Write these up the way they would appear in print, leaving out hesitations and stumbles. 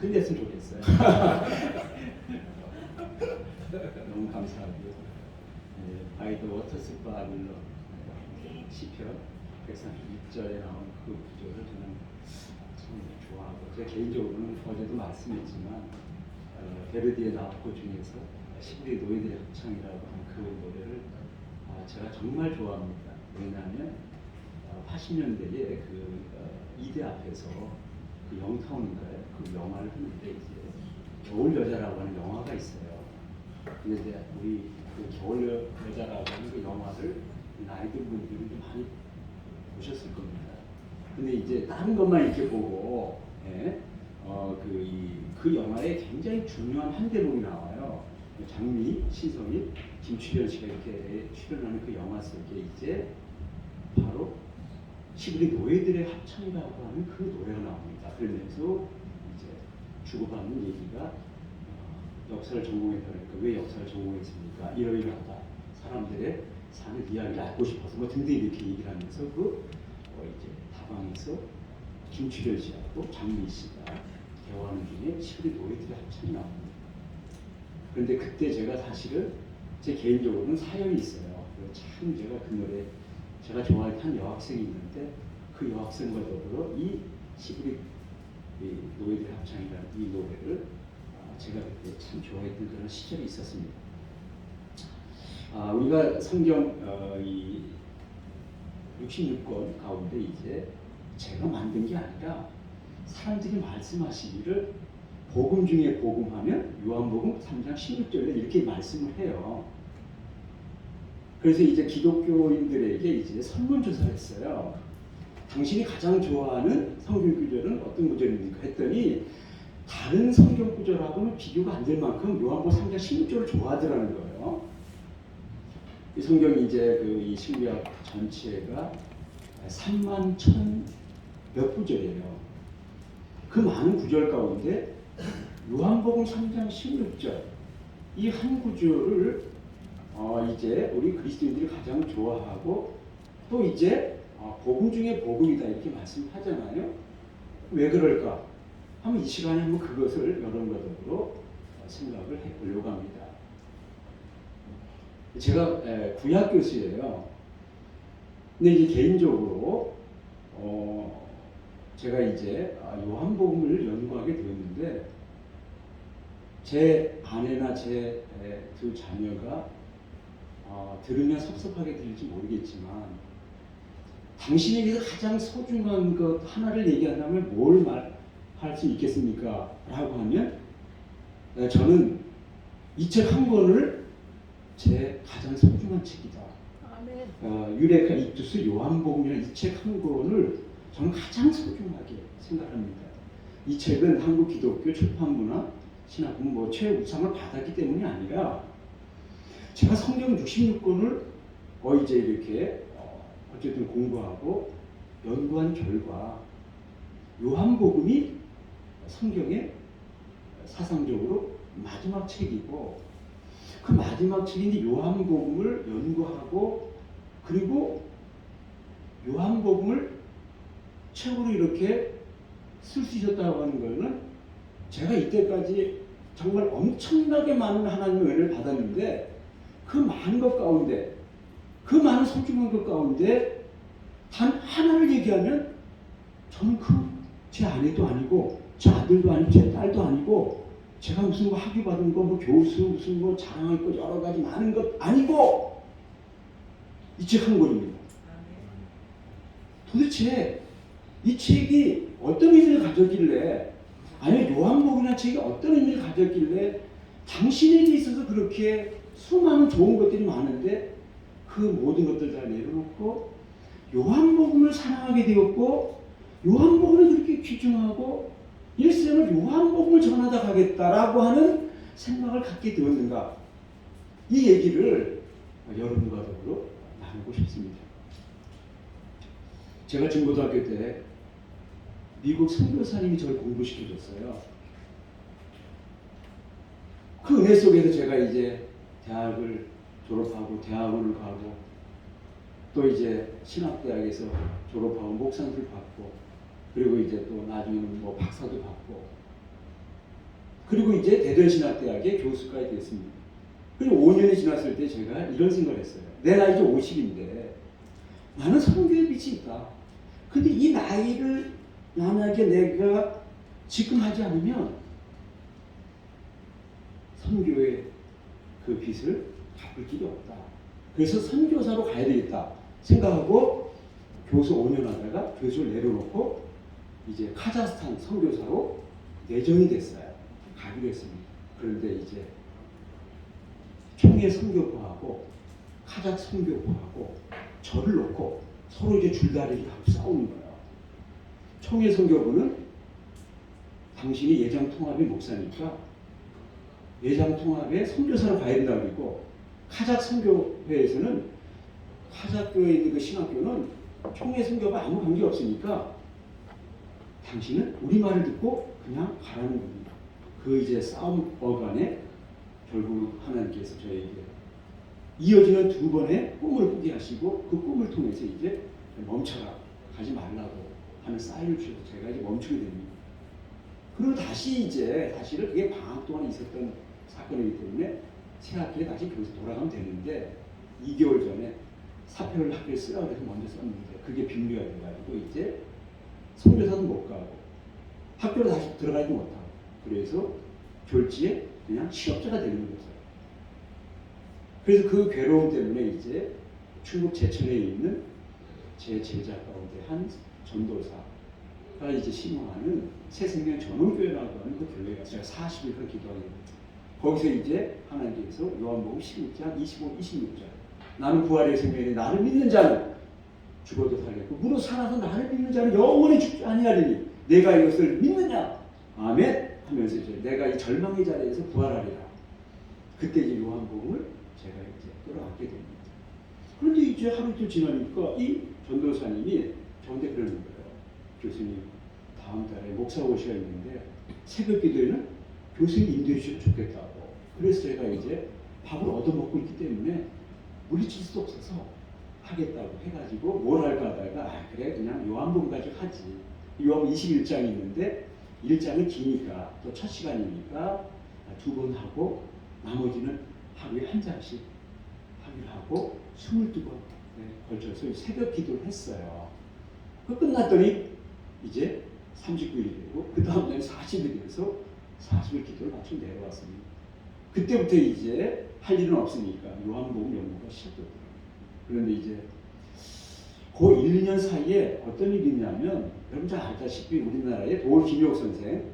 끝냈으면 좋겠어요. 너무 감사하고요. By the waters of Babylon 시편 136절에 나온 그 구절을 저는 참 좋아하고, 제가 개인적으로는 어제도 말씀했지만 베르디의 나부코 중에서 시부리 노예들의 합창이라고 하는 그 노래를 제가 정말 좋아합니다. 왜냐하면 80년대에 그 이대 앞에서 그 영타운인가요? 그 영화를 했는데 이제 겨울 여자라고 하는 영화가 있어요. 근데 이제 우리 그 겨울 여자라고 하는 그 영화를 나이 든 분들은 좀 많이 보셨을 겁니다. 근데 이제 다른 것만 이렇게 보고, 그 영화에 굉장히 중요한 한 대목이 나와요. 장미, 신성일, 김추련 씨가 이렇게 출연하는 그 영화 속에 이제 바로 시부리 노예들의 합창이라고 하는 그 노래가 나옵니다. 그러면서 이제 주고받는 얘기가 역사를 전공했다니까 왜 역사를 전공했습니까? 이러이러하다. 사람들의 사는 이야기를 알고 싶어서 뭐 등등 이렇게 얘기를 하면서 이제 다방에서 김추련 씨하고 장미 씨가 대화하는 중에 시부리 노예들의 합창이 나옵니다. 그런데 그때 제가 사실은 제 개인적으로는 사연이 있어요. 참 제가 그 노래 제가 좋아했던 여학생이 있는데 그 여학생과 더불어 이 시부리 노예들의 합창이라는 이 노래를 제가 그때 참 좋아했던 그런 시절이 있었습니다. 우리가 성경 이 66권 가운데 이제 제가 만든 게 아니라 사람들이 말씀하시기를 복음 중에 복음하면 요한복음 3장 16절에 이렇게 말씀을 해요. 그래서 이제 기독교인들에게 이제 설문조사를 했어요. 당신이 가장 좋아하는 성경 구절은 어떤 구절입니까? 했더니 다른 성경 구절하고는 비교가 안 될 만큼 요한복음 3장 16절을 좋아하더라는 거예요. 이 성경이 이제 이 신구약 전체가 3만 1천 몇 구절이에요. 그 많은 구절 가운데 요한복음 3장 16절 이 한 구절을 이제 우리 그리스도인들이 가장 좋아하고 또 이제 복음 중에 복음이다 이렇게 말씀하잖아요. 왜 그럴까? 한번 이 시간에 한번 그것을 여러분과 더불어 생각을 해보려고 합니다. 제가 구약 교수예요. 근데 이제 개인적으로 제가 이제 요한복음을 연구하게 되었는데 제 아내나 제 두 자녀가 들으면 섭섭하게 들릴지 모르겠지만 당신에게서 가장 소중한 것 하나를 얘기한다면 뭘 말할 수 있겠습니까? 라고 하면 저는 이 책 한 권을 제 가장 소중한 책이다. 유레카 이투스 요한복음이라는 이 책 한 권을 저는 가장 소중하게 생각합니다. 이 책은 한국 기독교 출판문화 신학문 뭐 최우상을 받았기 때문이 아니라 제가 성경 66권을 이제 이렇게 어쨌든 공부하고 연구한 결과 요한복음이 성경의 사상적으로 마지막 책이고 그 마지막 책인 요한복음을 연구하고 그리고 요한복음을 책으로 이렇게 쓸 수 있었다고 하는 것은 제가 이때까지 정말 엄청나게 많은 하나님의 은혜를 받았는데 그 많은 것 가운데 그 많은 소중한 것 가운데 단 하나를 얘기하면 저는 제 아내도 아니고 제 아들도 아니고 제 딸도 아니고 제가 무슨 뭐 학위 받은 거 뭐 교수 무슨 뭐 자랑할 것 여러 가지 많은 것 아니고 이 책 한 권입니다. 도대체 이 책이 어떤 의미를 가졌길래 아니 요한복음이라는 책이 어떤 의미를 가졌길래 당신에게 있어서 그렇게 수많은 좋은 것들이 많은데 그 모든 것들 다 내려놓고 요한복음을 사랑하게 되었고 요한복음을 그렇게 귀중하고 일생을 요한복음을 전하다 가겠다라고 하는 생각을 갖게 되었는가? 이 얘기를 여러분과 더불어 나누고 싶습니다. 제가 중고등학교 때 미국 선교사님이 저를 공부시켜줬어요. 그 은혜 속에서 제가 이제 대학을 졸업하고 대학원을 가고 또 이제 신학대학에서 졸업하고 목상을 받고 그리고 이제 또 나중에는 뭐 박사도 받고 그리고 이제 대전신학대학의 교수까지 됐습니다. 그리고 5년이 지났을 때 제가 이런 생각을 했어요. 내 나이 이제 50인데 나는 선교의 빛이 있다. 근데 이 나이를 만약에 내가 지금 하지 않으면 선교의 그 빛을 갚을 길이 없다. 그래서 선교사로 가야 되겠다 생각하고 교수 5년 하다가 교수를 내려놓고 이제 카자흐스탄 선교사로 내정이 됐어요. 가기로 했습니다. 그런데 이제 총회 선교부하고 카자흐 선교부하고 저를 놓고 서로 이제 줄다리기 하고 싸우는 거예요. 총회 선교부는 당신이 예장 통합의 목사니까 예장 통합에 선교사로 가야 된다고 그러고, 카자흐 선교회에서는 카자흐교에 있는 그 신학교는 총회 선교가 아무 관계 없으니까 당신은 우리 말을 듣고 그냥 가라는 겁니다. 그 이제 싸움 어간에 결국 하나님께서 저에게 이어지는 두 번의 꿈을 꾸게 하시고 그 꿈을 통해서 이제 멈춰라, 가지 말라고 하는 사인을 주셔서 제가 이제 멈추게 됩니다. 그리고 다시를 그게 방학 동안 있었던 사건이기 때문에 새 학기에 다시 교수 돌아가면 되는데 2개월 전에 사표를 학교에 쓰라고 해서 먼저 썼는데 그게 빈류가 돼가지고 이제 선교사도 못 가고 학교로 다시 들어가지 못하고 그래서 졸지에 그냥 취업자가 되는 거죠. 그래서 그 괴로움 때문에 이제 충북 제천에 있는 제 제자 가운데 한 전도사가 이제 신청하는 새생명 전원교회라고 하는 그 교회가 제가 40일간 기도하게 됩니다. 거기서 이제 하나님께서 요한복음 16장 25, 26절 나는 부활의 생명이니 나를 믿는 자는 죽어도 살겠고 무릇 살아서 나를 믿는 자는 영원히 죽지 아니하리니 내가 이것을 믿느냐 아멘 하면서 이제 내가 이 절망의 자리에서 부활하리라. 그때 이제 요한복음을 제가 이제 끌어안게 됩니다. 그런데 이제 하루 이틀 지나니까 이 전도사님이 저한테 그러는 거예요. 교수님 다음 달에 목사 오시가 있는데 새벽 기도에는 교수님 인도해 주시면 좋겠다고. 그래서 제가 이제 밥을 얻어먹고 있기 때문에 물리칠 수도 없어서 하겠다고 해가지고 뭘 할까 하다가 그래 그냥 요한복음 가지고 하지. 요한복음 21장이 있는데 1장은 기니까 또 첫 시간이니까 2번 하고 나머지는 하루에 한 장씩 하기로 하고 22번에 걸쳐서 새벽 기도를 했어요. 그 끝났더니 이제 39일이 되고 그 다음 날 40일이 돼서 40일 기도를 마치고 내려왔습니다. 그때부터 이제 할 일은 없으니까 요한복음 연구가 시작됐더라고요. 그런데 이제 그 1, 2년 사이에 어떤 일이 있냐면 여러분 잘 알다시피 우리나라의 도올 김혁 선생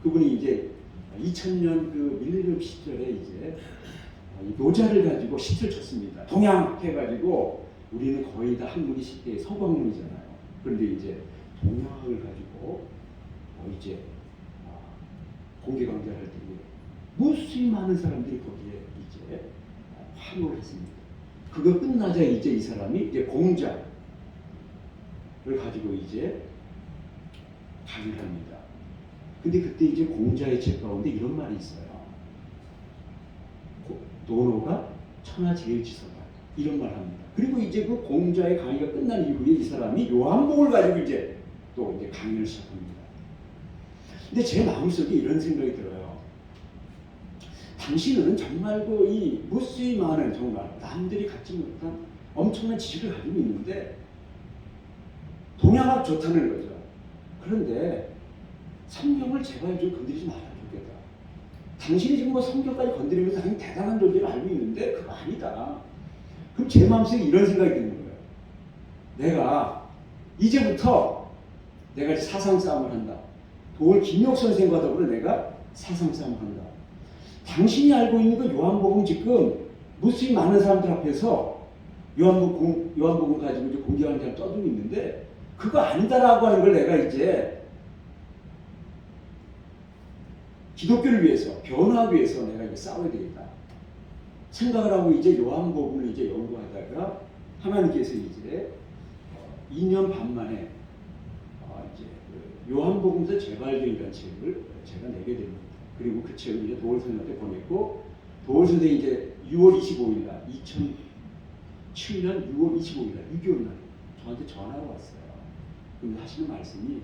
그분이 이제 2000년 그 밀레니엄 시절에 이제 노자를 가지고 시를 쳤습니다. 동양 해가지고 우리는 거의 다 학문이 쉽게 서구학문이잖아요. 그런데 이제 동양을 가지고 이제 공개 강좌를 할 때 무수히 많은 사람들이 거기에 이제 환호를 했습니다. 그거 끝나자 이제 이 사람이 이제 공자를 가지고 이제 강의를 합니다. 근데 그때 이제 공자의 책 가운데 이런 말이 있어요. 도로가 천하제일지서다 이런 말 합니다. 그리고 이제 그 공자의 강의가 끝난 이후에 이 사람이 요한복음을 가지고 이제 또 이제 강의를 시작합니다. 근데 제 마음속에 이런 생각이 들어요. 당신은 정말 이 무수히 많은 정말 남들이 갖지 못한 엄청난 지식을 가지고 있는데 동양학 좋다는 거죠. 그런데 성경을 제발 좀 건드리지 말아야 좋겠다. 당신이 지금 성경까지 건드리면서 당연히 대단한 존재를 알고 있는데 그거 아니다. 그럼 제 마음속에 이런 생각이 드는 거예요. 내가 이제부터 내가 사상 싸움을 한다. 도올 김혁 선생과 더불어 내가 사상 싸움을 한다. 당신이 알고 있는 그 요한복음 지금 무수히 많은 사람들 앞에서 요한복음 가지고 이제 공개하는 자를 떠들고 있는데 그거 아니다라고 하는 걸 내가 이제 기독교를 위해서 변화하기 위해서 내가 이제 싸워야 되겠다 생각을 하고 이제 요한복음을 이제 연구하다가 하나님께서 이제 2년 반 만에 이제 요한복음서 재발견이라는 책을 제가 내게 됩니다. 그리고 그 책을 이제 도올 선생님한테 보냈고 도올 선생이 이제 6월 25일 날 2007년 6월 25일 날 6개월 날 저한테 전화가 왔어요. 근데 하시는 말씀이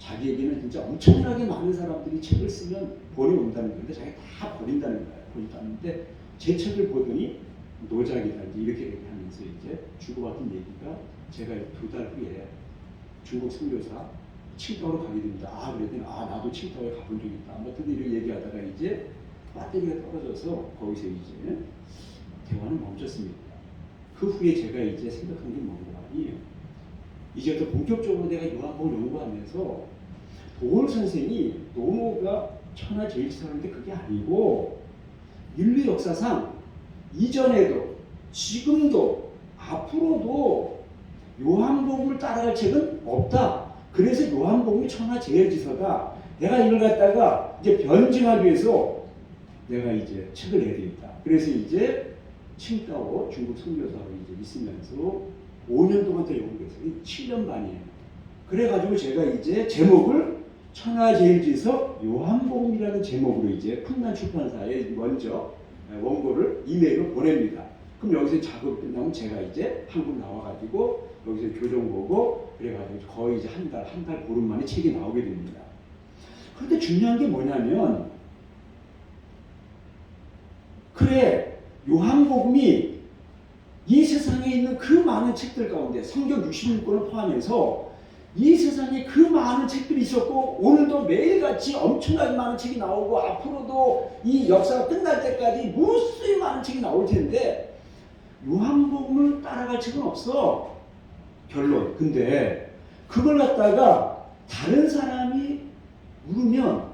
자기에게는 진짜 엄청나게 많은 사람들이 책을 쓰면 본이 온다는 건데 자기가 다 버린다는 거예요. 버린다는데 제 책을 보더니 노작이다 이렇게 얘기하면서 이제 주고받은 얘기가 제가 2달 후에 중국 선교사 칭다오로 가게 됩니다. 아 그랬더니 아 나도 칭다오에 가본 적이 있다. 아무튼 이렇게 얘기하다가 이제 배터리가 떨어져서 거기서 이제 대화는 멈췄습니다. 그 후에 제가 이제 생각한 게 뭔가 이제부터 본격적으로 내가 요한복음을 연구하면서 도올 선생이 노노가 천하제일지사라는데 그게 아니고 인류 역사상 이전에도 지금도 앞으로도 요한복음을 따라갈 책은 없다. 그래서 요한복음이 천하제일지서다. 내가 이걸 갖다가 이제 변증하기 위해서 내가 이제 책을 내야 되겠다. 그래서 이제 칭다오 중국 선교사로 이제 있으면서 5년 동안 더 연구해서 7년 반이에요. 그래가지고 제가 이제 제목을 천하제일지서 요한복음이라는 제목으로 이제 풍란 출판사에 먼저 원고를 이메일로 보냅니다. 그럼 여기서 작업이 끝나면 제가 이제 한국 나와가지고 여기서 교정 보고 그래가지고 거의 이제 한 달 보름 만에 책이 나오게 됩니다. 그런데 중요한 게 뭐냐면 그래 요한복음이 이 세상에 있는 그 많은 책들 가운데 성경 66권을 포함해서 이 세상에 그 많은 책들이 있었고 오늘도 매일같이 엄청나게 많은 책이 나오고 앞으로도 이 역사가 끝날 때까지 무수히 많은 책이 나올 텐데 요한복음을 따라갈 책은 없어. 결론. 근데 그걸 갖다가 다른 사람이 물으면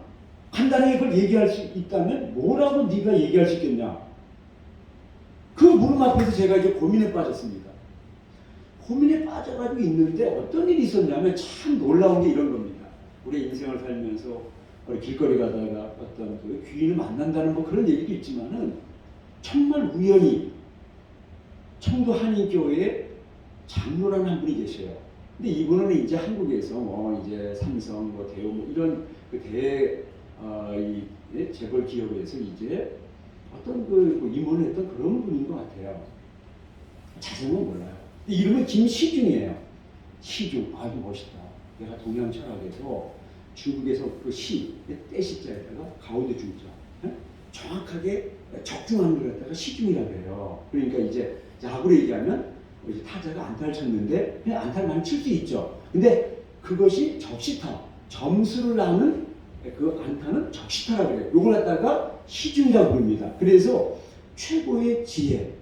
간단하게 그걸 얘기할 수 있다면 뭐라고 네가 얘기할 수 있겠냐. 그 물음 앞에서 제가 이제 고민에 빠졌습니다. 고민에 빠져가지고 있는데 어떤 일이 있었냐면 참 놀라운 게 이런 겁니다. 우리 인생을 살면서 우리 길거리 가다가 어떤 그 귀인을 만난다는 뭐 그런 얘기도 있지만은 정말 우연히 청도 한인교회에 장로라는 한 분이 계셔요. 근데 이분은 이제 한국에서 뭐 이제 삼성, 뭐 대우 뭐 이런 그 재벌 기업에서 이제 어떤 그 임원을 했던 그런 분인 것 같아요. 자세는 몰라요. 이름은 김시중이에요. 시중, 아주 멋있다. 내가 동양 철학에서 중국에서 그 시, 떼시자에다가 가운데 중자, 정확하게 적중하는 걸 갖다가 시중이라고 해요. 그러니까 이제 야구로 얘기하면 이제 타자가 안타를 쳤는데 그냥 안타를 많이 칠 수 있죠. 근데 그것이 적시타, 점수를 나는 그 안타는 적시타라고 해요. 이걸 갖다가 시중이라고 부릅니다. 그래서 최고의 지혜,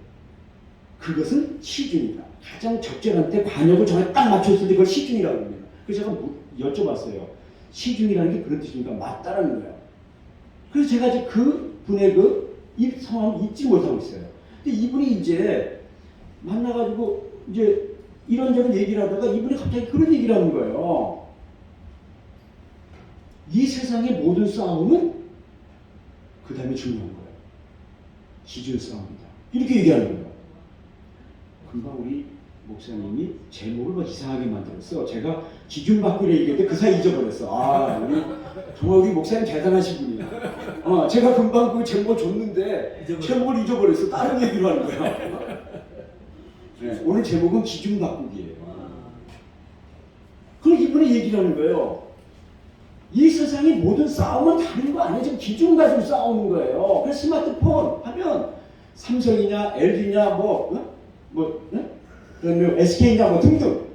그것은 시중이다. 가장 적절한 때 관역을 정확히 딱 맞췄을 때 그걸 시중이라고 합니다. 그래서 제가 여쭤봤어요. 시중이라는 게 그런 뜻입니까? 맞다라는 거예요. 그래서 제가 이제 그 분의 그 성함을 잊지 못하고 있어요. 근데 이분이 이제 만나가지고 이제 이런저런 얘기를 하다가 이분이 갑자기 그런 얘기를 하는 거예요. 이 세상의 모든 싸움은 그 다음에 중요한 거예요. 기준 싸움이다. 이렇게 얘기하는 거예요. 금방 우리 목사님이 제목을 막 이상하게 만들었어. 제가 기준 바꾸려 얘기했는데 그 사이 잊어버렸어. 아, 우리 정말 우리 목사님 대단하신 분이야. 제가 금방 그 제목을 줬는데 제목을 잊어버렸어. 다른 얘기로 하는 거야. 네, 오늘 제목은 기준 바꾸기예요. 그럼 이분이 얘기를 하는 거예요. 이 세상의 모든 싸움은 다른 거 아니에요. 지금 기준 가지고 싸우는 거예요. 그래서 스마트폰 하면 삼성이냐, LG냐, 그다음에 SK냐, 뭐 등등.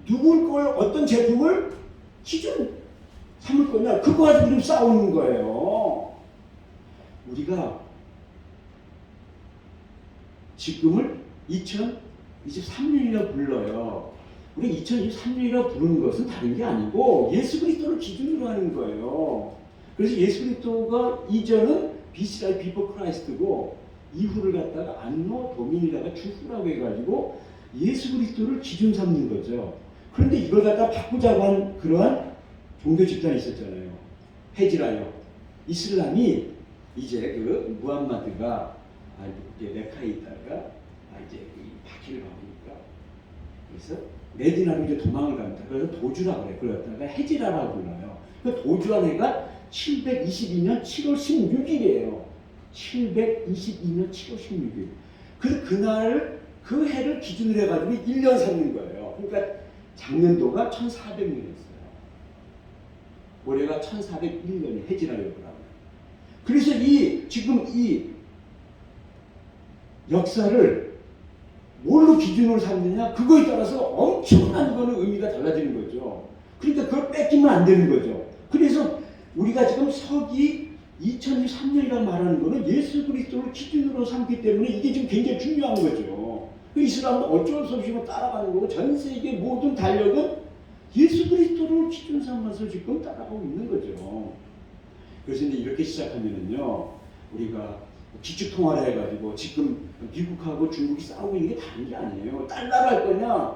누굴 걸 어떤 제품을 기준 삼을 거냐, 그거 가지고 지금 싸우는 거예요. 우리가 지금을 2023년이라고 불러요. 우리 2023년이라고 부르는 것은 다른 게 아니고 예수 그리스도를 기준으로 하는 거예요. 그래서 예수 그리스도가 이전은 BCI 비포 크라이스트고 이후를 갖다가 안노 도민이라가 주후라고 해가지고 예수 그리스도를 기준 삼는 거죠. 그런데 이걸 갖다 바꾸자고 한 그러한 종교 집단이 있었잖아요. 헤지라요. 이슬람이 이제 그 무함마드가 메카에 있다가 이제 바퀴를 박으니까 그래서 메디나로 이제 도망을 갑니다. 그래서 도주라고 그래요. 그러다가 헤지라라고 불러요. 그 도주한 해가 722년 7월 16일이에요. 722년 7월 16일. 그래서 그날 그 해를 기준으로 해가지고 1년 삼는 거예요. 그러니까 작년도가 1400년이었어요. 올해가 1401년이 해지라려고. 그래서 지금 이 역사를 뭘로 기준으로 삼느냐, 그거에 따라서 엄청난 거는 의미가 달라지는 거죠. 그러니까 그걸 뺏기면 안 되는 거죠. 그래서 우리가 지금 서기 2023년이라고 말하는 거는 예수 그리스도를 기준으로 삼기 때문에 이게 지금 굉장히 중요한 거죠. 이스라엘은 어쩔 수 없이 따라가는 거고, 전 세계 모든 달력은 예수 그리스도를 기준 삼아서 지금 따라가고 있는 거죠. 그래서 이제 이렇게 시작하면은요, 우리가 기축 통화를 해가지고 지금 미국하고 중국이 싸우고 있는 게 다른 게 아니에요. 딴 나라 할 거냐,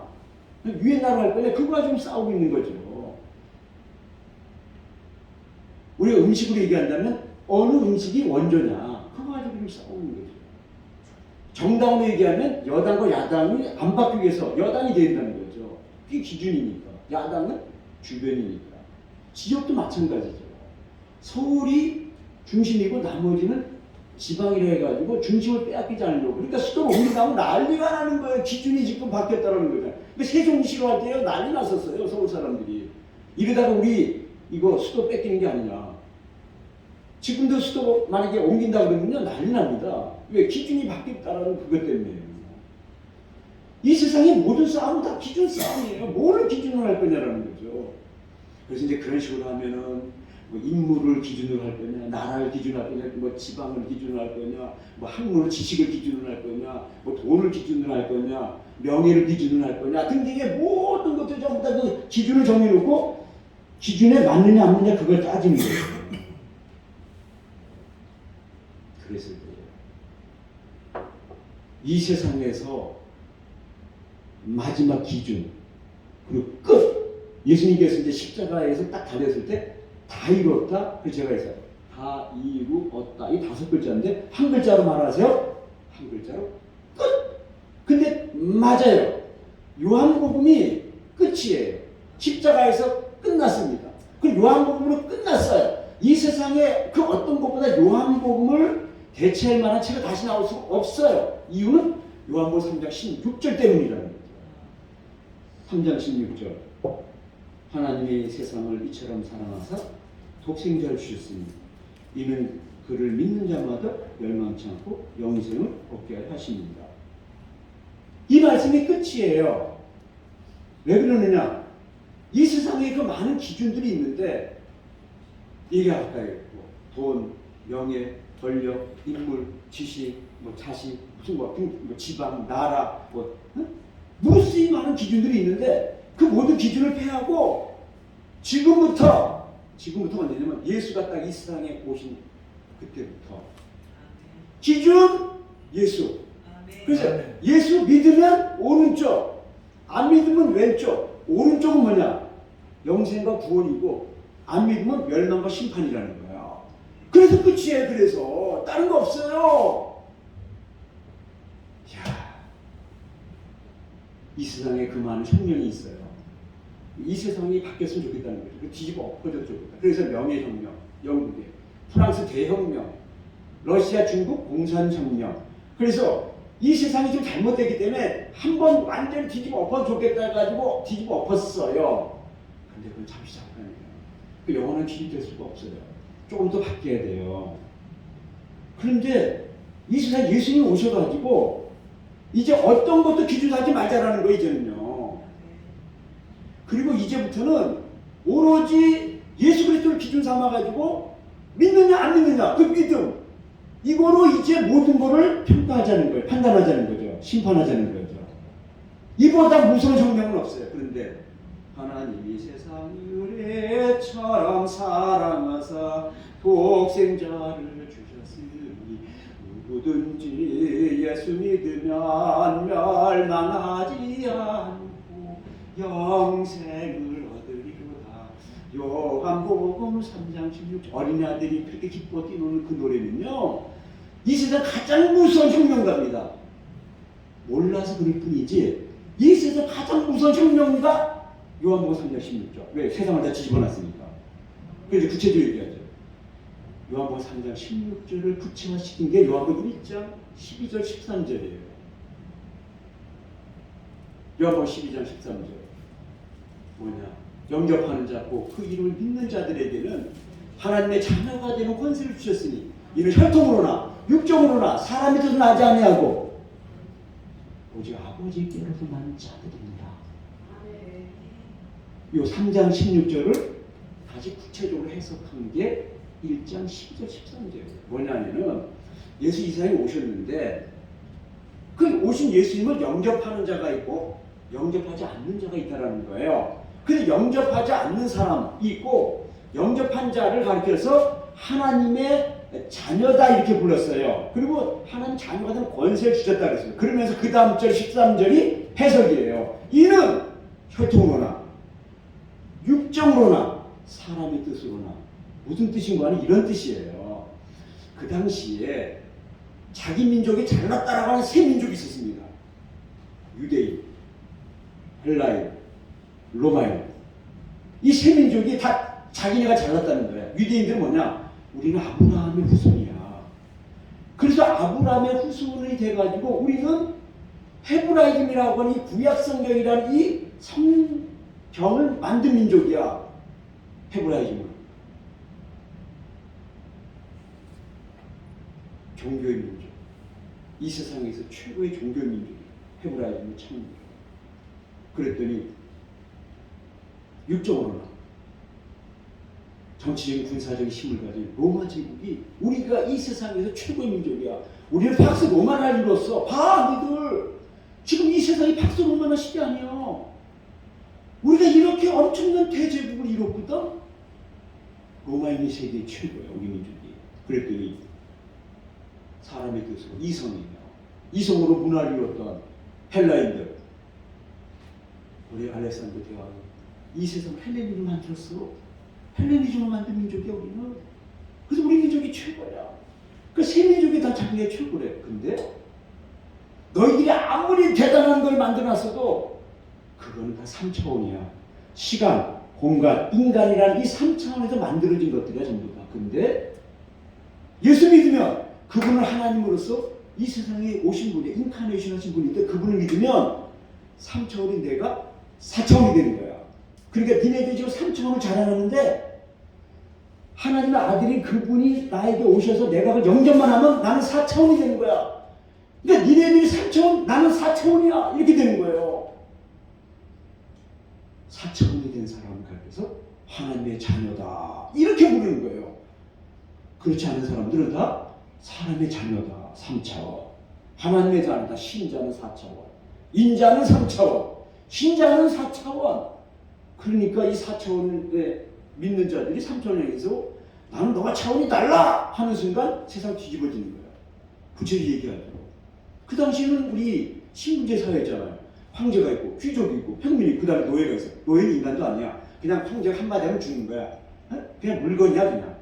위에 나라 할 거냐, 그거 가지고 싸우고 있는 거죠. 우리가 음식으로 얘기한다면 어느 음식이 원조냐, 그거 가지고 지금 싸우고 있는 거죠. 정당으로 얘기하면 여당과 야당이 안 바뀌기 위해서 여당이 된다는 거죠. 그게 기준이니까. 야당은 주변이니까. 지역도 마찬가지죠. 서울이 중심이고 나머지는 지방이라 해가지고 중심을 빼앗기지 않으려고. 그러니까 수도를 옮긴다고 난리가 나는 거예요. 기준이 지금 바뀌었다는 거죠. 그러니까 세종시로 할 때요, 난리 났었어요, 서울 사람들이. 이러다가 우리 이거 수도 뺏기는 게 아니냐. 지금도 수도 만약에 옮긴다 그러면요, 난리 납니다. 왜? 기준이 바뀌었다는 그것 때문에요. 이 세상의 모든 싸움은 다 기준 싸움이에요. 뭐를 기준으로 할 거냐라는 거죠. 그래서 이제 그런 식으로 하면은 뭐 인물을 기준으로 할 거냐, 나라를 기준으로 할 거냐, 뭐 지방을 기준으로 할 거냐, 뭐 학문을 지식을 기준으로 할 거냐, 뭐 돈을 기준으로 할 거냐, 명예를 기준으로 할 거냐 등등의 모든 것들 전부 다 그 기준을 정해놓고 기준에 맞느냐 안 맞느냐 그걸 따지는 거예요. 그래서 이 세상에서 마지막 기준 그리고 끝, 예수님께서 이제 십자가에서 딱 달렸을 때 다 이루었다. 그래서 제가 했어요. 다 이루었다. 이 5글자인데 한 글자로 말하세요. 한 글자로 끝. 근데 맞아요. 요한복음이 끝이에요. 십자가에서 끝났습니다. 그 요한복음으로 끝났어요. 이 세상에 그 어떤 것보다 요한복음을 대체할 만한 책이 다시 나올 수 없어요. 이유는 요한복음 3장 16절 때문이라는 거죠. 3장 16절. 하나님이 세상을 이처럼 사랑하사 독생자를 주셨으니 이는 그를 믿는 자마다 멸망치 않고 영생을 얻게 하려 하십니다. 이 말씀이 끝이에요. 왜 그러느냐? 이 세상에 그 많은 기준들이 있는데 이게 아까 했고 돈, 명예, 권력, 인물, 지식, 뭐 자식, 무슨 뭐 지방, 나라, 무수 이 많은 기준들이 있는데 그 모든 기준을 폐하고 지금부터 언제냐면 예수가 딱 이 세상에 오신 그때부터 기준 예수. 그래서 예수 믿으면 오른쪽, 안 믿으면 왼쪽. 오른쪽은 뭐냐? 영생과 구원이고 안 믿으면 멸망과 심판이라는 거야. 그래서 끝이에요. 그래서 다른 거 없어요. 이야, 이 세상에 그 많은 혁명이 있어요. 이 세상이 바뀌었으면 좋겠다는 거죠. 뒤집어 엎어져도 좋겠다. 그래서 명예혁명, 영국의 프랑스 대혁명, 러시아 중국 공산혁명. 그래서 이 세상이 좀 잘못됐기 때문에 한번 완전히 뒤집어 엎어서 좋겠다 해가지고 뒤집어 엎었어요. 근데 그건 잠시 잠깐이에요. 그 영원한 길이 될 수가 없어요. 조금 더 바뀌어야 돼요. 그런데 이 세상에 예수님이 오셔가지고 이제 어떤 것도 기준하지 말자라는 거예요. 이제는요. 그리고 이제부터는 오로지 예수 그리스도를 기준 삼아가지고 믿느냐 안 믿느냐 그 믿음 이거로 이제 모든 것을 평가하자는 거예요. 판단하자는 거죠. 심판하자는 거죠. 이보다 무서운 혁명은 없어요. 그런데 하나님이 세상을 애처럼 사랑하사 독생자를 주셨으니 누구든지 예수 믿으면 멸망하지 않고 영생을 얻으리로다. 요한복음 3장 16절. 어린아들이 그렇게 기뻐 뛰노는 그 노래는요, 이 세상 가장 무서운 혁명가입니다. 몰라서 그럴 뿐이지 이 세상 가장 무서운 혁명가 요한복음 3장 16절. 왜? 세상을 다 뒤집어놨으니까. 그래서 구체적으로 얘기하죠. 요한복음 3장 16절을 구체화시킨 게 요한복음 1장 12절 13절이에요. 요한복음 12장 13절 뭐냐? 영접하는 자고 그 이름을 믿는 자들에게는 하나님의 자녀가 되는 권세를 주셨으니 이는 혈통으로나 육정으로나 사람의 뜻은 나지 아니하고 오직 아버지께로서 나는 자들입니다. 이 3장 16절을 다시 구체적으로 해석한 게 1장 12절 13절이에요. 뭐냐면은 예수 이 세상에 오셨는데 그 오신 예수님을 영접하는 자가 있고 영접하지 않는 자가 있다라는 거예요. 근데 영접하지 않는 사람이 있고 영접한 자를 가리켜서 하나님의 자녀다 이렇게 불렀어요. 그리고 하나님 자녀가 되는 권세를 주셨다 그랬어요. 그러면서 그 다음 절 13절이 해석이에요. 이는 혈통으로나 육정으로나 사람의 뜻으로나 무슨 뜻인가 하는 이런 뜻이에요. 그 당시에 자기 민족이 잘났다라고 하는 세 민족이 있었습니다. 유대인, 헬라인, 로마인. 이 세 민족이 다 자기네가 잘났다는 거예요. 유대인들은 뭐냐? 우리는 아브라함의 후손이야. 그래서 아브라함의 후손이 돼가지고 우리는 헤브라임이라고 하는 이 구약성경이라는 이 성경을 만든 민족이야. 헤브라임은. 종교의 민족. 이 세상에서 최고의 종교의 민족이야. 헤브라임의 창민족. 그랬더니 육정으로나 정치적인 군사적인 힘을 가진 로마 제국이 우리가 이 세상에서 최고의 민족이야. 우리는 팍스 로마나를 이뤘어. 봐 니들. 지금 이 세상이 팍스 로마나 시대 아니야. 우리가 이렇게 엄청난 대제국을 이뤘거든. 로마인이 세계 최고야 우리 민족이. 그랬더니 사람의 뜻으로 이성이며 이성으로 문화를 이뤘던 헬라인들 우리 알렉산더 대왕이 이 세상을 헬레니즘을 만들었어. 헬레니즘을 만든 민족이야 우리는. 그래서 우리 민족이 최고야. 그 세 민족이 다 자기가 최고래. 근데 너희들이 아무리 대단한 걸 만들어놨어도 그거는 다 3차원이야. 시간, 공간, 인간이라는 이 3차원에서 만들어진 것들이야 전부 다. 근데 예수 믿으면 그분을 하나님으로서 이 세상에 오신 분이 인카네이션 하신 분인데 그분을 믿으면 3차원인 내가 4차원이 되는 거야. 그러니까 니네들이 지금 3차원을 자라나는데 하나님의 아들인 그분이 나에게 오셔서 내가 그걸 영접만 하면 나는 4차원이 되는 거야. 그러니까 니네들이 3차원, 나는 4차원이야. 이렇게 되는 거예요. 4차원이 된 사람을 가리켜서 하나님의 자녀다. 이렇게 부르는 거예요. 그렇지 않은 사람들은 다 사람의 자녀다. 3차원. 하나님의 자녀다. 신자는 4차원. 인자는 3차원. 신자는 4차원. 그러니까 이 4차원에 믿는 자들이 3차원에서 나는 너가 차원이 달라 하는 순간 세상 뒤집어지는 거야. 구체적으로 얘기하죠. 그 당시에는 우리 신분제 사회였잖아요. 황제가 있고 귀족이 있고 평민이 있고 그 다음에 노예가 있어. 노예는 인간도 아니야. 그냥 황제가 한마디 하면 죽는 거야. 그냥 물건이야 그냥.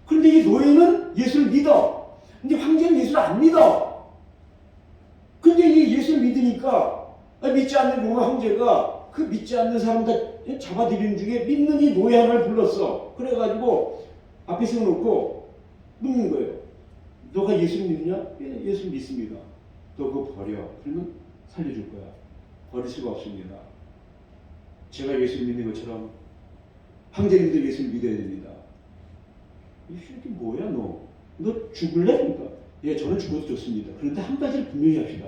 그런데 이 노예는 예수를 믿어. 근데 황제는 예수를 안 믿어. 근데 이 예수를 믿으니까 믿지 않는 로마 황제가 그 믿지 않는 사람들 잡아들이는 중에 믿는 이 노예 하나를 불렀어. 그래가지고 앞에 세워놓고 묻는 거예요. 너가 예수를 믿느냐? 예, 예수를 믿습니다. 너 그거 버려. 그러면 살려줄 거야. 버릴 수가 없습니다. 제가 예수를 믿는 것처럼 황제님도 예수를 믿어야 됩니다. 이 새끼 뭐야 너? 너 죽을래? 그러니까 예, 저는 죽어도 좋습니다. 그런데 한 가지를 분명히 합시다.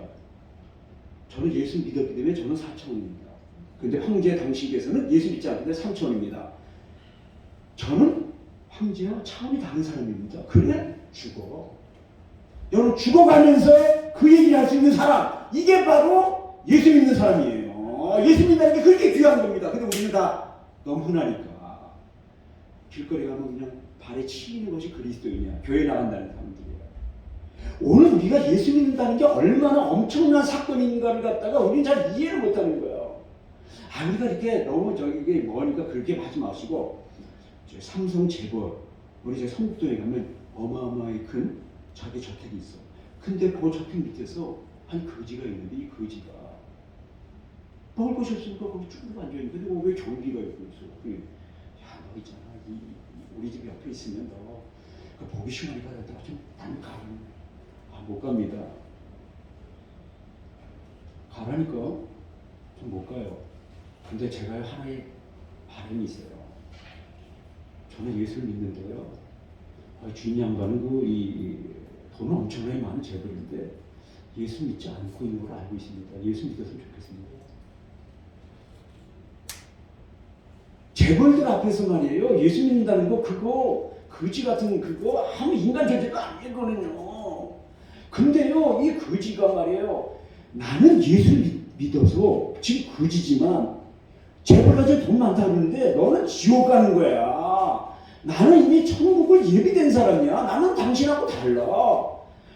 저는 예수를 믿었기 때문에 저는 4차원입니다. 근데 황제 당시에서는 예수 믿지 않는데 3차원입니다. 저는 황제와 차원이 다른 사람입니다. 그래? 죽어. 여러분 죽어가면서 그 얘기를 할 수 있는 사람, 이게 바로 예수 믿는 사람이에요. 예수 믿는 게 그렇게 귀한 겁니다. 근데 우리는 다 너무 흔하니까 길거리 가면 그냥 발에 치이는 것이 그리스도이냐, 교회 나간다는 사람들이에요. 오늘 우리가 예수 믿는다는 게 얼마나 엄청난 사건인가를 갖다가 우리는 잘 이해를 못하는 거예요. 우리가 이렇게 너무 저기 뭐니까 그렇게 하지 마시고 삼성 재벌 우리 제 성북동에 가면 어마어마하게 큰 자기 저택이 있어. 근데 그 저택 밑에서 한 거지가 있는데 이 거지가 먹을 것이 없으니까 거기 쭉 앉아있는데 왜 경비가 있고 있어. 야, 너 있잖아. 우리 집 옆에 있으면 너 보기 싫으니까 내가 좀 난 가. 못 갑니다. 가라니까 좀 못 가요. 근데 제가 하나의 바람이 있어요. 저는 예수를 믿는데요. 주인 양반은 이 돈은 엄청나게 많은 재벌인데 예수 믿지 않고 있는 걸 알고 있습니다. 예수 믿었으면 좋겠습니다. 재벌들 앞에서 말이에요. 예수 믿는다는 거 그거 거지 같은 그거 아무 인간 존재가 아니거든요. 근데요 이 거지가 말이에요. 나는 예수 믿어서 지금 거지지만 재벌 가지고 돈 많다 그러는데 너는 지옥 가는 거야. 나는 이미 천국을 예비된 사람이야. 나는 당신하고 달라.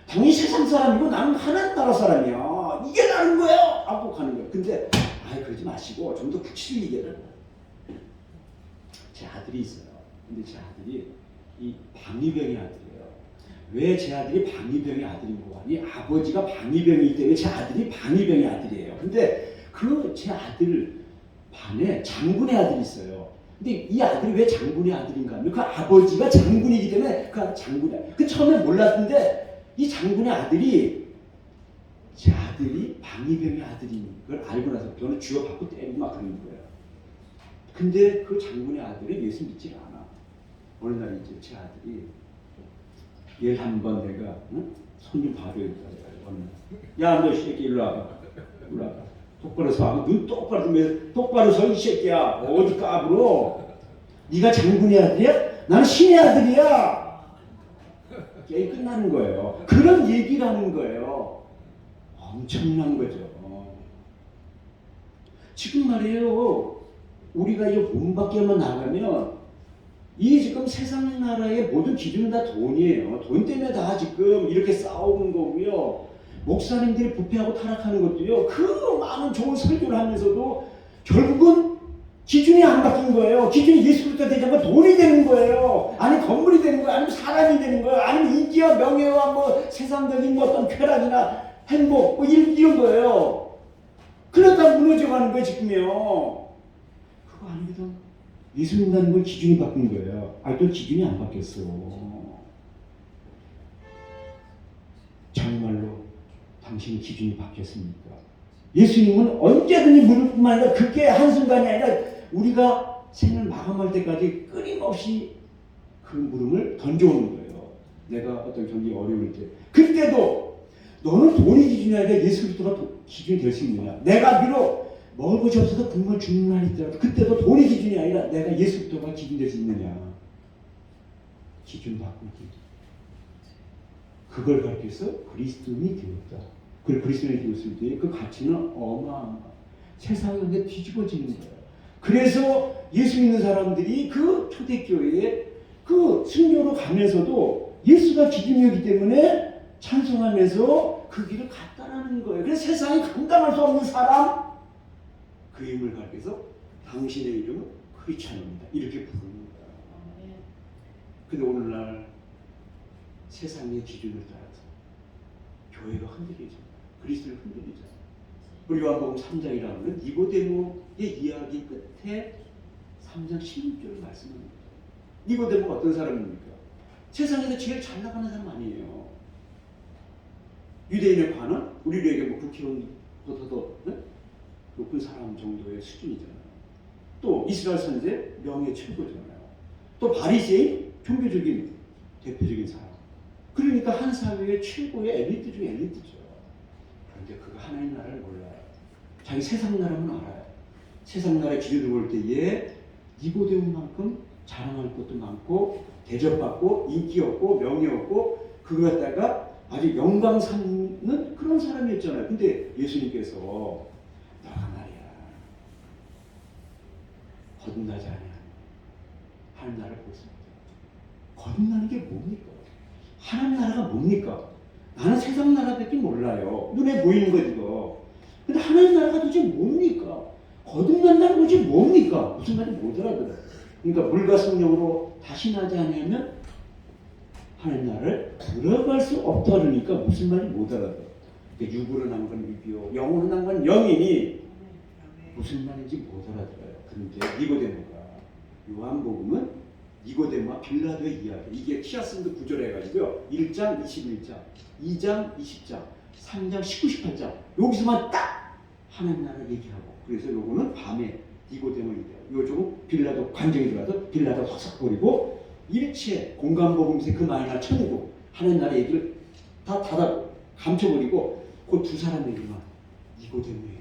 당신 세상 사람이고 나는 하나님 나라 사람이야. 이게 나는 거야 하고 가는 거야. 근데 그러지 마시고 좀 더 구체적으로 얘기를. 제 아들이 있어요. 근데 제 아들이 이 방위병의 아들이에요. 왜 제 아들이 방위병의 아들인 거 아니? 아버지가 방위병이기 때문에 제 아들이 방위병의 아들이에요. 근데 그 제 아들 반에 장군의 아들이 있어요. 근데 이 아들이 왜 장군의 아들인가 하면 그 아버지가 장군이기 때문에 그 장군이야. 그 처음에 몰랐는데 이 장군의 아들이 제 아들이 방위병의 아들인 걸 알고 나서 저는 쥐어받고 때리고 막 그러는 거예요. 근데 그 장군의 아들이 예수 믿질 않아. 어느 날 이제 제 아들이 얘를 한번 내가 손님 봐줘야 돼. 야 너 새끼 일로 와봐. 일로 와봐. 똑바로 서. 눈 똑바로 서 이 새끼야. 어디 까불어. 네가 장군의 아들이야? 나는 신의 아들이야. 게임 끝나는 거예요. 그런 얘기를 하는 거예요. 엄청난 거죠. 지금 말이에요. 우리가 이 몸 밖에만 나가면 이 지금 세상 나라의 모든 기준은 다 돈이에요. 돈 때문에 다 지금 이렇게 싸우는 거고요. 목사님들이 부패하고 타락하는 것도요. 그 많은 좋은 설교를 하면서도 결국은 기준이 안 바뀐 거예요. 기준이 예수 그리스도 되지 않고 돈이 되는 거예요. 아니 건물이 되는 거예요. 아니면 사람이 되는 거예요. 아니면 인기와 명예와 뭐 세상적인 뭐 어떤 쾌락이나 행복 뭐 이런 거예요. 그러다 무너져가는 거예요 지금요. 그거 아니거든. 예수 믿는다는 건 기준이 바뀐 거예요. 또 기준이 안 바뀌었어. 정말로 당신의 기준이 바뀌었습니까? 예수님은 언제든지 물을 뿐만 아니라 그게 한순간이 아니라 우리가 생을 마감할 때까지 끊임없이 그 물음을 던져오는 거예요. 내가 어떤 경기 어려울 때 그때도 너는 돈이 기준이 아니라 예수 그리스도가 기준이 될 수 있느냐. 내가 비록 먹을 것이 없어서 굶어 죽는 날이 있더라도 그때도 돈이 기준이 아니라 내가 예수 그리스도가 기준 될 수 있느냐. 기준 바꾸기. 그걸 가르쳐서 그리스도인이 되었다. 그 그리스도인이 되었을 때 그 가치는 어마어마. 세상이 근데 뒤집어지는 거예요. 그래서 예수 믿는 사람들이 그 초대교회에 그 순교로 가면서도 예수가 기준이었기 때문에 찬송하면서 그 길을 갔다라는 거예요. 그래서 세상이 감당할 수 없는 사람 그 힘을 가르쳐서 당신의 이름은 크리스찬입니다. 이렇게 부르는 거예요. 근데 오늘날 세상의 기준을 따라서 교회가 흔들리죠. 그리스도를 흔들리죠. 우리 요한복음 3장이라는 니고데모의 이야기 끝에 3장 16절을 말씀합니다. 니고데모가 어떤 사람입니까? 세상에서 제일 잘 나가는 사람 아니에요. 유대인의 관은 우리에게 뭐 국회의원보다 더 높은 사람 정도의 수준이잖아요. 또 이스라엘 선지자 명예 최고잖아요. 또 바리새인 종교적인 대표적인 사람. 그러니까 한 사회의 최고의 엘리트 중에 엘리트죠. 그런데 그가 하나님 나라를 몰라요. 자기 세상 나라는 알아요. 세상 나라의 기준을 볼 때에 니고데모만큼 자랑할 것도 많고 대접받고 인기 없고 명예 없고 그거 갖다가 아주 영광 삼는 그런 사람이었잖아요. 근데 예수님께서 너가 말이야 거듭나지 않으면 하나님 나라를 볼 수 없다. 거듭나는 게 뭡니까? 하나님 나라가 뭡니까? 나는 세상 나라밖에 몰라요. 눈에 보이는 거죠. 근데 하나님 나라가 도대체 뭡니까? 거듭난다는 것이 뭡니까? 무슨 말인지 못 알아들어요. 그러니까 물과 성령으로 다시 나지 않으면 하나님 나라를 들어갈 수 없다 그러니까 무슨 말인지 못 알아들어요. 그러니까 육으로 난 건 육이요, 영으로 난 건 영이니 무슨 말인지 못 알아들어요. 그런데 니고데모가 요한복음은 니고데모와 빌라도의 이야기. 이게 키아스인드 구조로 해가지고요. 1장 21장, 2장 20장, 3장 19, 18장 여기서만 딱 하나님 나라 얘기하고 그래서 요거는 밤에 니고데모인데요. 요즘 빌라도 관정에 들어가서 빌라도 확 버리고 일체 공간복음세 그 마이나 천국 하는 나라 얘기를 다 닫아 감춰버리고 그 두 사람 얘기만 니고데모에게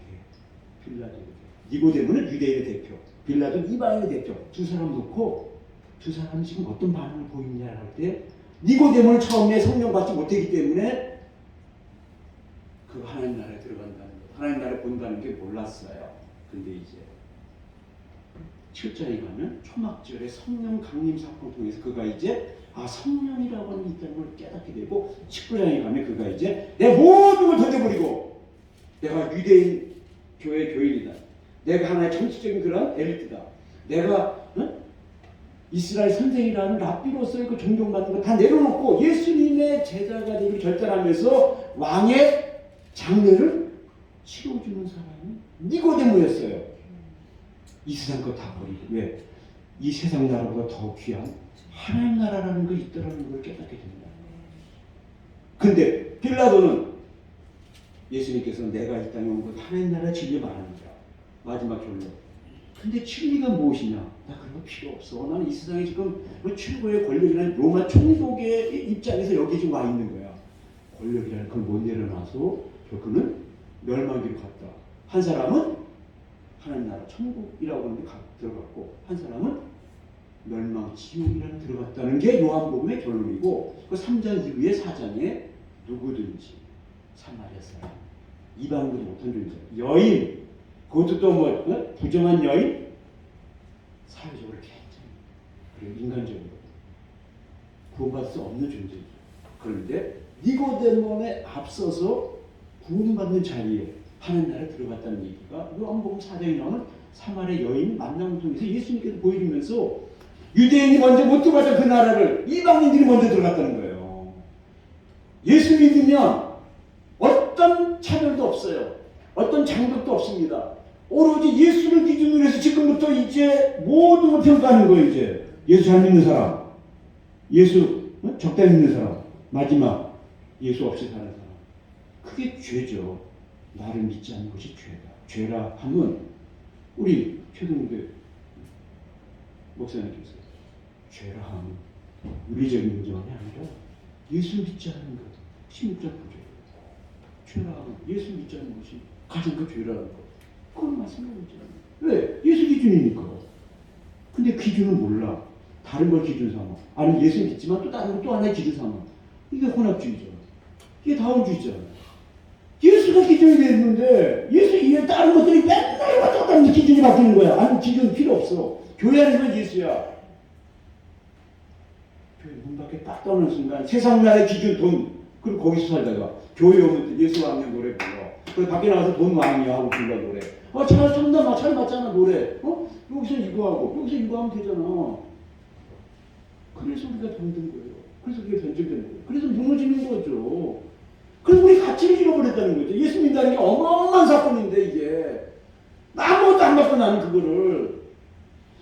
빌라도에게 니고데모는 유대인의 대표 빌라도 이방인의 대표 두 사람 놓고 두 사람이 지금 어떤 반응을 보이느냐 할 때 니고데모는 처음에 성령 받지 못했기 때문에 그 하나님 나라에 들어간다는 것 하나님 나라에 본다는 게 몰랐어요. 근데 이제 7장에 가면 초막절에 성령 강림 사건을 통해서 그가 이제 성령이라고 하는 게 있다는 걸 깨닫게 되고 19장에 가면 그가 이제 내 모든 걸 던져버리고 내가 유대인 교회 교인이다. 내가 하나의 정치적인 그런 엘리트다. 내가 이스라엘 선생이라는 랍비로서의 그 존경받는 거 다 내려놓고 예수님의 제자가 되기를 결단하면서 왕의 장례를 치러주는 사람이 니고데모였어요. 이 세상 거 다 버리고 왜? 이 세상 나라보다 더 귀한 하나님 나라라는 게 있다는 걸 깨닫게 됩니다. 근데 빌라도는 예수님께서 내가 이 땅에 온 것 하나님 나라 진리 말합니다. 마지막 결론. 근데 진리가 무엇이냐? 나 그런 거 필요 없어. 나는 이 세상에 지금 최고의 권력이라는 로마 총독의 입장에서 여기 지금 와 있는 거야. 권력이라는 걸 못 내려놔서 그는 멸망기로 갔다. 한 사람은 하나님 나라 천국이라고 하는 데 들어갔고 한 사람은 멸망 지옥이라는 데 들어갔다는 게 요한복음의 결론이고 그 3장 이후에 4장에 누구든지 사마리아 사람 이방인도 못한 존재 여인 그것도 또 뭐 부정한 여인 사회적으로 굉장히 그리고 인간적으로 구원받을 수 없는 존재죠. 그런데 니고데모에 앞서서 구원받는 자리에 하나님 나라에 들어갔다는 얘기가 요한복음 4장에 나오는 사마리아 여인 만남을 통해서 예수님께서 보여주면서 유대인이 먼저 못 들어갔던 그 나라를 이방인들이 먼저 들어갔다는 거예요. 예수 믿으면 어떤 차별도 없어요. 어떤 장벽도 없습니다. 오로지 예수를 기준으로 해서 지금부터 이제 모든 걸 평가하는 거예요. 이제 예수 잘 믿는 사람, 예수 적당히 믿는 사람, 마지막 예수 없이 사는 사람. 그게 죄죠. 나를 믿지 않는 것이 죄다. 죄라 하면 우리 최동대 목사님께서 죄라 하면 윤리적인 인정이 아니라 예수 믿지 않는 것, 16장 9절. 죄라 하면 예수 믿지 않는 것이 가장 그 죄라는 것. 그건 말씀하고 있잖아요. 왜? 예수 기준이니까. 근데 기준은 몰라. 다른 걸 기준 삼아. 아니 예수 믿지만 또 다른 걸 또 하나의 기준 삼아. 이게 혼합주의잖아. 이게 다원주의잖아. 예수가 기준이 되는데 예수 이외에 다른 것들이 맨날 왔다 갔다 하면서 기준이 바뀌는 거야. 아니 기준은 필요 없어. 교회 안에만 예수야. 교회 문 밖에 딱 떠오는 순간 세상 나라의 기준 돈 그리고 거기서 살다가 교회 오면 예수 왕의 노래 불러. 그리고 밖에 나가서 돈 왕이야 하고 불러 노래. 잘 참나 잘 맞잖아 노래. 여기서 이거 하고 여기서 이거 하면 되잖아. 그래서 우리가 병든 거예요. 그래서 그게 변질되는 거예요. 그래서 무너지는 거죠. 그래서 우리 가치를 잃어버렸다는 거죠. 예수 믿는다는 게 어마어마한 사건인데 이게 아무것도 안 받고 나는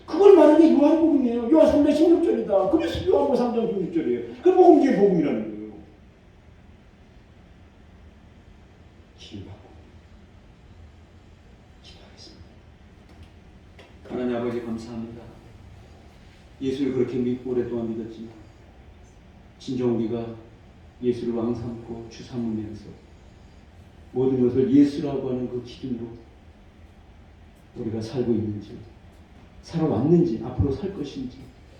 그걸 말하는 게 요한복음이에요. 요한 3장 16절이다. 그래서 요한복음 3장 16절이에요. 그 복음 중에 복음이라는 거예요. 기도하고 기도하겠습니다. 하나님 아버지 감사합니다. 예수를 그렇게 오랫동안 믿었지만 진정 우리가 예수를 왕 삼고 주 삼으면서 모든 것을 예수라고 하는 그 기준으로 우리가 살고 있는지 살아왔는지 앞으로 살 것인지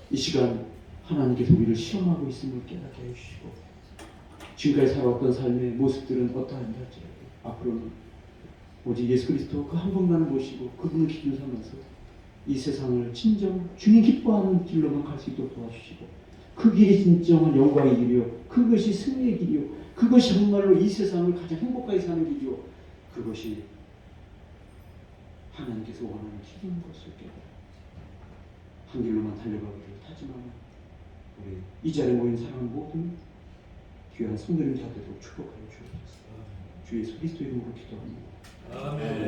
이 시간 하나님께서 우리를 시험하고 있음을 깨닫게 해주시고 지금까지 살아왔던 삶의 모습들은 어떠한지 할지라도 앞으로는 오직 예수 그리스도 그 한 분만을 모시고 그분을 기준 삼아서 이 세상을 진정 주님 기뻐하는 길로만 갈 수 있도록 도와주시고 그 길이 진정한 영광의 길이요 그것이 승리의 길이요 그것이 정말로 이 세상을 가장 행복하게 사는 길이요 그것이 하나님께서 원하는 길인 것을 깨달아 한 길로만 달려가기를 하지만 우리 이 자리에 모인 사람 모든 귀한 성도님 다 되도록 축복하여 주옵소서. 주 예수 그리스도 이름으로 기도합니다. 아멘.